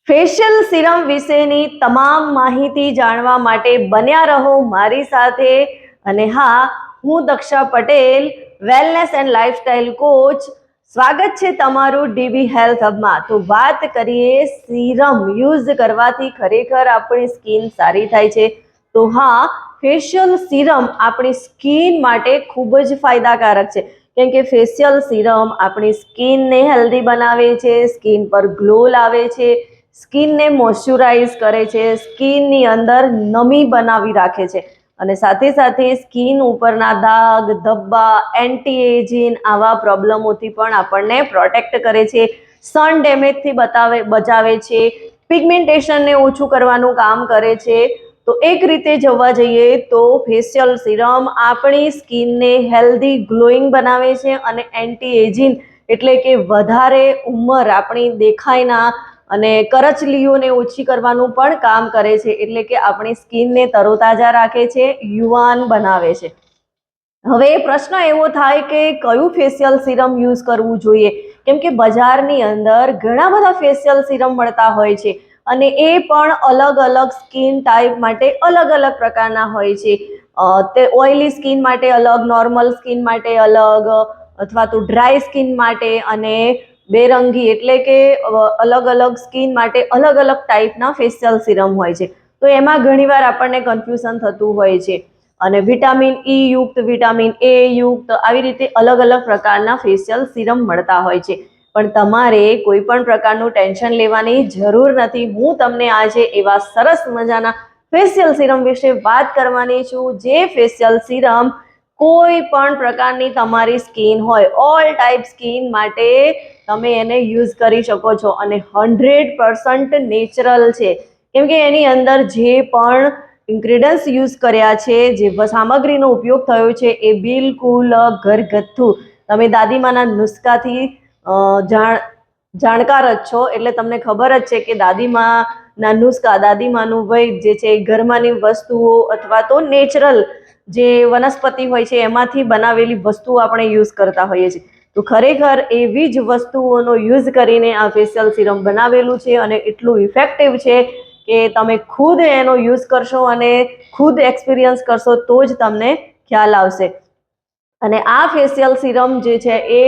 Facial serum વિશેની તમામ માહિતી જાણવા માટે બન્યા રહો મારી સાથે. અને હા, હું Daksha Patel, wellness and lifestyle coach. સ્વાગત છે તમારું ડીબી હેલ્થ હબમાં. તો વાત કરીએ સિરમ યુઝ કરવાથી ખરેખર આપણી સ્કિન સારી થાય છે. તો હા, ફેશિયલ સિરમ આપણી સ્કિન માટે ખૂબ જ ફાયદાકારક છે. કેમ કે ફેશિયલ સિરમ આપણી સ્કિનને હેલ્ધી બનાવે છે, સ્કિન પર ગ્લો લાવે છે, સ્કિનને મોઇશ્ચરાઇઝ કરે છે, સ્કિનની અંદર નમી બનાવી રાખે છે અને સાથે સાથે સ્કિન ઉપરના દાગ, ધબ્બા, એન્ટી એજિંગ આવા પ્રોબ્લેમોથી પણ આપણને પ્રોટેક્ટ કરે છે, સન ડેમેજથી બચાવે છે, પિગમેન્ટેશનને ઓછું કરવાનું કામ કરે છે. તો એક રીતે જોવા જઈએ તો ફેશિયલ સિરમ આપણી સ્કિનને હેલ્ધી ગ્લોઈંગ બનાવે છે અને એન્ટી એજિંગ એટલે કે વધારે ઉંમર આપણી દેખાય ના અને કરચલીઓને ઓછી કરવાનું પણ કામ કરે છે. એટલે કે આપણી સ્કિનને તરોતાજા રાખે છે, યુવાન બનાવે છે. હવે પ્રશ્ન એવો થાય કે કયું ફેશિયલ સિરમ યુઝ કરવું જોઈએ, કેમ કે બજારની અંદર ઘણા બધા ફેશિયલ સિરમ મળતા હોય છે અને એ પણ અલગ અલગ સ્કિન ટાઈપ માટે અલગ અલગ પ્રકારના હોય છે. તે ઓઇલી સ્કિન માટે અલગ, નોર્મલ સ્કિન માટે અલગ, અથવા તો ડ્રાય સ્કિન માટે અને બેરંગી એટલે કે અલગ અલગ સ્કિન માટે અલગ અલગ ટાઈપના ફેશિયલ સિરમ હોય છે. તો એમાં ઘણીવાર આપણને કન્ફ્યુઝન થતું હોય છે અને વિટામિન ઈ યુક્ત, વિટામિન એ યુક્ત આવી રીતે અલગ અલગ પ્રકારના ફેશિયલ સિરમ મળતા હોય છે. પણ તમારે કોઈ પણ પ્રકારનું ટેન્શન લેવાની જરૂર નથી. હું તમને આજે એવા સરસ મજાના ફેશિયલ સિરમ વિશે વાત કરવાની છું, જે ફેશિયલ સિરમ કોઈ પણ પ્રકારની તમારી સ્કિન હોય, ઓલ ટાઈપ સ્કિન માટે તમે એને યુઝ કરી શકો છો અને 100% નેચરલ છે. કેમ કે એની અંદર જે પણ ઇન્ગ્રેડિયન્ટ્સ યુઝ કર્યા છે, જે સામગ્રીનો ઉપયોગ થયો છે એ બિલકુલ ઘરગથ્થુ. તમે દાદીમાના નુસ્ખાથી જાણકાર જ છો, એટલે તમને ખબર જ છે કે દાદીમાના નુસ્ખા, દાદીમાનું વૈદ જે છે ઘરમાંની વસ્તુઓ અથવા તો નેચરલ જે વનસ્પતિ હોય છે એમાંથી બનાવેલી વસ્તુઓ આપણે યુઝ કરતા હોઈએ છીએ. તો ખરેખર એવી જ વસ્તુઓનો યુઝ કરીને આ ફેશિયલ સિરમ બનાવેલું છે અને એટલું ઇફેક્ટિવ છે કે તમે ખુદ એનો યુઝ કરશો અને ખુદ એક્સપિરિયન્સ કરશો તો જ તમને ખ્યાલ આવશે. અને આ ફેશિયલ સિરમ જે છે એ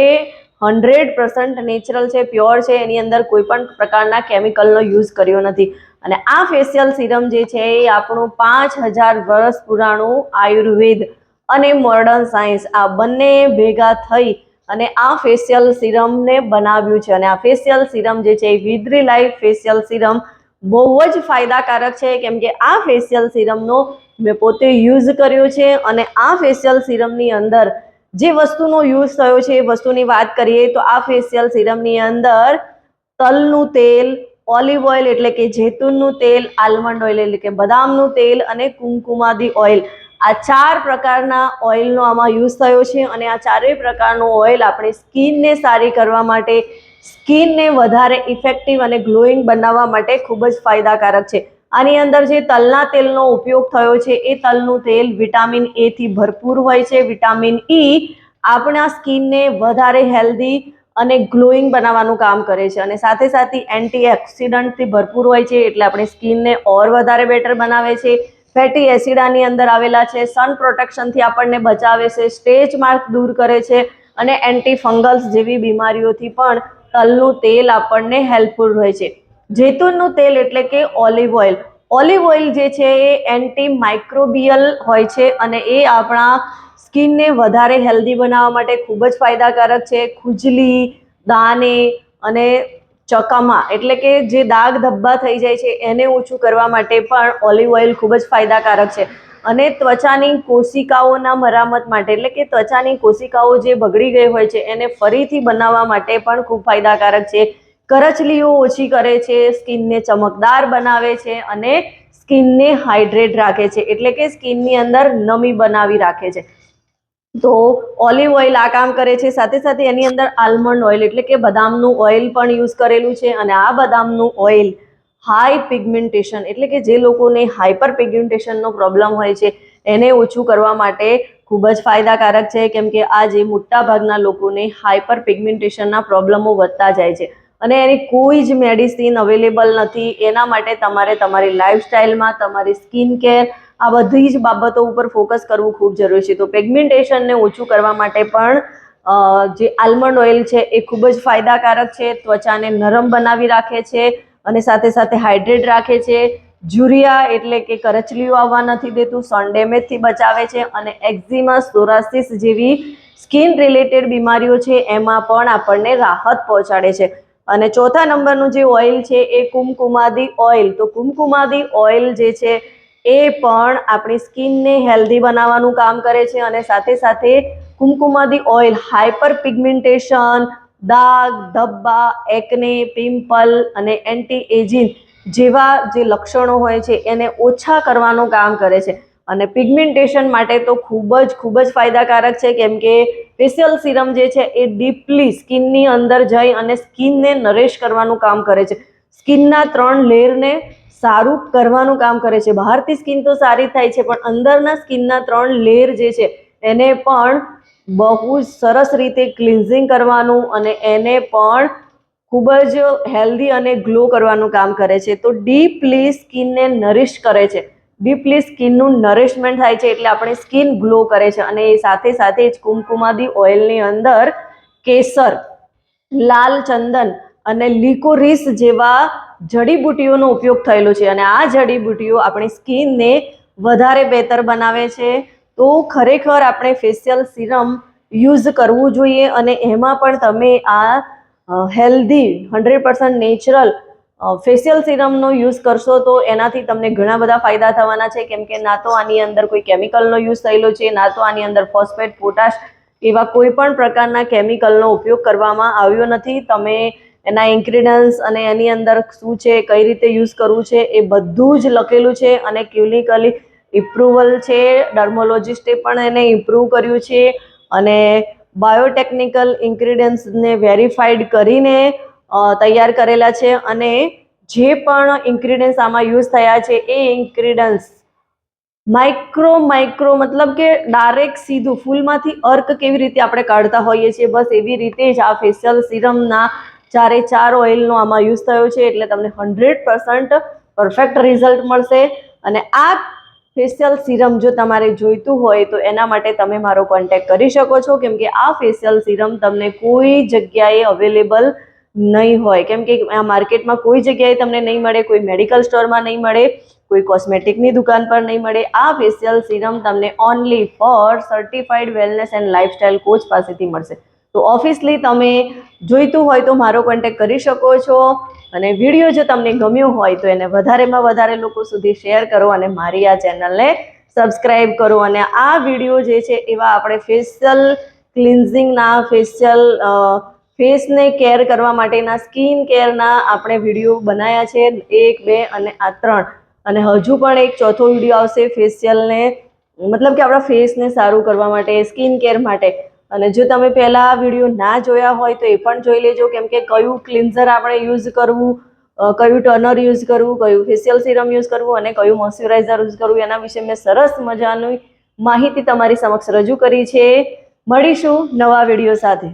100% નેચરલ છે, પ્યોર છે. એની અંદર કોઈ પણ પ્રકારના કેમિકલનો યુઝ કર્યો નથી. અને આ ફેશિયલ સિરમ જે છે એ આપણું 5000 વર્ષ પુરાણું આયુર્વેદ અને મોડર્ન સાયન્સ આ બંને ભેગા થઈ અને આ ફેશિયલ સિરમને બનાવ્યું છે. અને આ ફેશિયલ સિરમ જે છે એ વિદ્રી લાઈફ ફેશિયલ સિરમ બહુ જ ફાયદાકારક છે, કેમ કે આ ફેશિયલ સિરમનો મેં પોતે યુઝ કર્યો છે. અને આ ફેશિયલ સિરમની અંદર જે વસ્તુનો યુઝ થયો છે એ વસ્તુની વાત કરીએ તો આ ફેશિયલ સિરમની અંદર તલનું તેલ, ઓલિવ ઓઇલ એટલે કે જૈતુનનું તેલ, આલમંડ ઓઇલ એટલે કે બદામનું તેલ અને કુમકુમાદી ઓઇલ, આ 4 પ્રકારના ઓઇલનો આમાં યુઝ થયો છે. અને આ 4 પ્રકારનો ઓઇલ આપણી સ્કિનને સારી કરવા માટે, સ્કિનને વધારે ઇફેક્ટિવ અને ગ્લોઈંગ બનાવવા માટે ખૂબ જ ફાયદાકારક છે. આની અંદર જે તલના તેલનો ઉપયોગ થયો છે એ તલનું તેલ વિટામિન એ થી ભરપૂર હોય છે. વિટામિન ઈ આપણા સ્કિનને વધારે હેલ્ધી અને ગ્લોઈંગ બનાવવાનું કામ કરે છે અને સાથે સાથે એન્ટીઓક્સિડન્ટથી ભરપૂર હોય છે, એટલે આપણી સ્કિનને ઓર વધારે બેટર બનાવે છે. ફેટી એસિડ આની અંદર આવેલા છે, સન પ્રોટેક્શનથી આપણને બચાવે છે, સ્ટ્રેચ માર્ક દૂર કરે છે અને એન્ટી ફંગલ્સ જેવી બીમારીઓથી પણ તલનું તેલ આપણને હેલ્પફુલ હોય છે. જૈતુનનું તેલ એટલે કે ઓલિવ ઓઇલ, ઓલિવ ઓઇલ જે છે એ એન્ટી માઇક્રોબિયલ હોય છે અને એ આપણા સ્કિનને વધારે હેલ્ધી બનાવવા માટે ખૂબ જ ફાયદાકારક છે. ખુજલી, દાને અને ચકામા એટલે કે જે દાગ ધબ્બા થઈ જાય છે એને ઓછું કરવા માટે પણ ઓલિવ ઓઇલ ખૂબ જ ફાયદાકારક છે. અને ત્વચાની કોશિકાઓના મરામત માટે એટલે કે ત્વચાની કોશિકાઓ જે બગડી ગઈ હોય છે એને ફરીથી બનાવવા માટે પણ ખૂબ ફાયદાકારક છે. કરચલીઓ ઓછી કરે છે, સ્કિનને ચમકદાર બનાવે છે અને સ્કિનને હાઇડ્રેટ રાખે છે, એટલે કે સ્કિનની અંદર નમી બનાવી રાખે છે. તો ઓલિવ ઓઇલ આ કામ કરે છે. સાથે સાથે એની અંદર આલમંડ ઓઇલ એટલે કે બદામનું ઓઇલ પણ યુઝ કરેલું છે. અને આ બદામનું ઓઇલ હાઈ પિગમેન્ટેશન એટલે કે જે લોકોને હાઇપર પિગમેન્ટેશનનો પ્રોબ્લેમ હોય છે એને ઓછું કરવા માટે ખૂબ જ ફાયદાકારક છે, કેમ કે આજે મોટા ભાગના લોકોને હાઇપર પિગમેન્ટેશનના પ્રોબ્લેમો વધતા જાય છે અને એની કોઈ જ મેડિસિન અવેલેબલ નથી. એના માટે તમારે તમારી લાઈફસ્ટાઈલમાં તમારી સ્કિન કેર આ બધી જ બાબતો ઉપર ફોકસ કરવું ખૂબ જરૂરી છે. તો પિગમેન્ટેશનને ઓછું કરવા માટે પણ જે આલ્મંડ ઓઇલ છે એ ખૂબ જ ફાયદાકારક છે. ત્વચાને નરમ બનાવી રાખે છે અને સાથે સાથે હાઇડ્રેટ રાખે છે. જ્યુરિયા એટલે કે કરચલીઓ આવવા નથી દેતું, સન ડેમેજથી બચાવે છે અને એક્ઝિમા, સોરાસિસ જેવી સ્કિન રિલેટેડ બીમારીઓ છે એમાં પણ આપણને રાહત પહોંચાડે છે. અને ચોથા નંબરનું જે ઓઇલ છે એ કુમકુમાદી ઓઇલ. તો કુમકુમાદી ઓઇલ જે છે એ પણ આપણી સ્કિનને હેલ્ધી બનાવવાનું કામ કરે છે અને સાથે સાથે કુમકુમાદી ઓઇલ હાઇપર પિગમેન્ટેશન, દાગ, ધબ્બા, એકને, પિમ્પલ અને એન્ટી એજિંગ જેવા જે લક્ષણો હોય છે એને ઓછા કરવાનું કામ કરે છે. અને પિગમેન્ટેશન માટે તો ખૂબ જ ફાયદાકારક છે, કેમ કે ફેશિયલ સિરમ જે છે એ ડીપલી સ્કિનની અંદર જઈ અને સ્કિનને નરેશ કરવાનું કામ કરે છે. સ્કિનના 3 લેયરને સારું કરવાનું કામ કરે છે. બહારથી સ્કિન તો સારી થાય છે પણ અંદરના સ્કિનના 3 લેયર જે છે એને પણ બહુ જ સરસ રીતે ક્લિન્ઝિંગ કરવાનું અને એને પણ ખૂબ જ હેલ્ધી અને ગ્લો કરવાનું કામ કરે છે. તો ડીપલી સ્કિનને નરિશ કરે છે. ડીપલી સ્કિનનું નરિશમેન્ટ થાય છે એટલે આપણી સ્કિન ગ્લો કરે છે. અને એ સાથે સાથે જ કુમકુમાદી ઓઇલની અંદર કેસર, લાલ ચંદન અને લિકોરીસ જેવા જડીબુટ્ટીઓનો ઉપયોગ થયેલો છે અને આ જડીબુટ્ટીઓ આપણી સ્કિનને વધારે બહેતર બનાવે છે. તો ખરેખર આપણે ફેશિયલ સિરમ યુઝ કરવું જોઈએ અને એમાં પણ તમે આ હેલ્ધી 100% નેચરલ ફેશિયલ સિરમનો યુઝ કરશો તો એનાથી તમને ઘણા બધા ફાયદા થવાના છે, કેમ કે ના તો આની અંદર કોઈ કેમિકલનો યુઝ થયેલો છે, ના તો આની અંદર ફોસ્ફેટ, પોટાશ એવા કોઈ પણ પ્રકારના કેમિકલનો ઉપયોગ કરવામાં આવ્યો નથી. તમે એના ઇન્ગ્રીડિયન્ટ્સ અને એની અંદર શું છે, કઈ રીતે યુઝ કરવું છે એ બધું જ લખેલું છે અને ક્લિનિકલી ઇમ્પ્રુવલ છે. ડર્મોલોજિસ્ટે પણ એને ઇમ્પ્રૂવ કર્યું છે અને બાયોટેકનિકલ ઇન્ગ્રીડિયન્ટ્સને વેરીફાઈડ કરીને તૈયાર કરેલા છે. અને જે પણ ઇન્ગ્રીડિયન્ટ્સ આમાં યુઝ થયા છે એ ઇન્ગ્રીડિયન્ટ્સ માઇક્રો મતલબ કે ડાયરેક્ટ સીધું ફૂલમાંથી અર્ક કેવી રીતે આપણે કાઢતા હોઈએ છીએ, બસ એવી રીતે જ આ ફેશિયલ સિરમના 4 ઓઇલનો આમાં યુઝ થયો છે. એટલે તમને 100% પરફેક્ટ રિઝલ્ટ મળશે. અને આ ફેશિયલ સિરમ જો તમારે જોઈતું હોય તો એના માટે તમે મારો કોન્ટેક્ટ કરી શકો છો, કેમ કે આ ફેશિયલ સિરમ તમને કોઈ જગ્યાએ અવેલેબલ નહીં હોય, કેમ કે આ માર્કેટમાં કોઈ જગ્યાએ તમને નહીં મળે, કોઈ મેડિકલ સ્ટોરમાં નહીં મળે, કોઈ કોસ્મેટિકની દુકાન પર નહીં મળે. આ ફેશિયલ સિરમ તમને only for certified wellness and lifestyle coach પાસેથી મળશે. તો ઓફિસલી તમે જોઈતું હોય તો મારો કોન્ટેક્ટ કરી શકો છો. અને વિડીયો જો તમને ગમ્યો હોય તો એને વધારેમાં વધારે લોકો સુધી શેર કરો અને મારી આ ચેનલને સબસ્ક્રાઈબ કરો. અને આ વિડીયો જે છે એવા આપણે ફેશિયલ ક્લિન્ઝિંગના, ફેસને કેર કરવા માટેના, સ્કિન કેરના આપણે વિડીયો બનાવ્યા છે 1, 2 અને આ 3. અને હજુ પણ એક ચોથો વિડીયો આવશે ફેશિયલને મતલબ કે આપણા ફેસને સારું કરવા માટે, સ્કિન કેર માટે. અને જો તમે પહેલા આ વિડીયો ના જોયા હોય તો એ પણ જોઈ લેજો, કેમ કે કયું ક્લિન્ઝર આપણે યુઝ કરવું, કયું ટોનર યુઝ કરવું, કયું ફેશિયલ સિરમ યુઝ કરવું અને કયું મોઇશ્ચરાઇઝર યુઝ કરવું એના વિશે મેં સરસ મજાની માહિતી તમારી સમક્ષ રજૂ કરી છે. મળીશું નવા વિડીયો સાથે.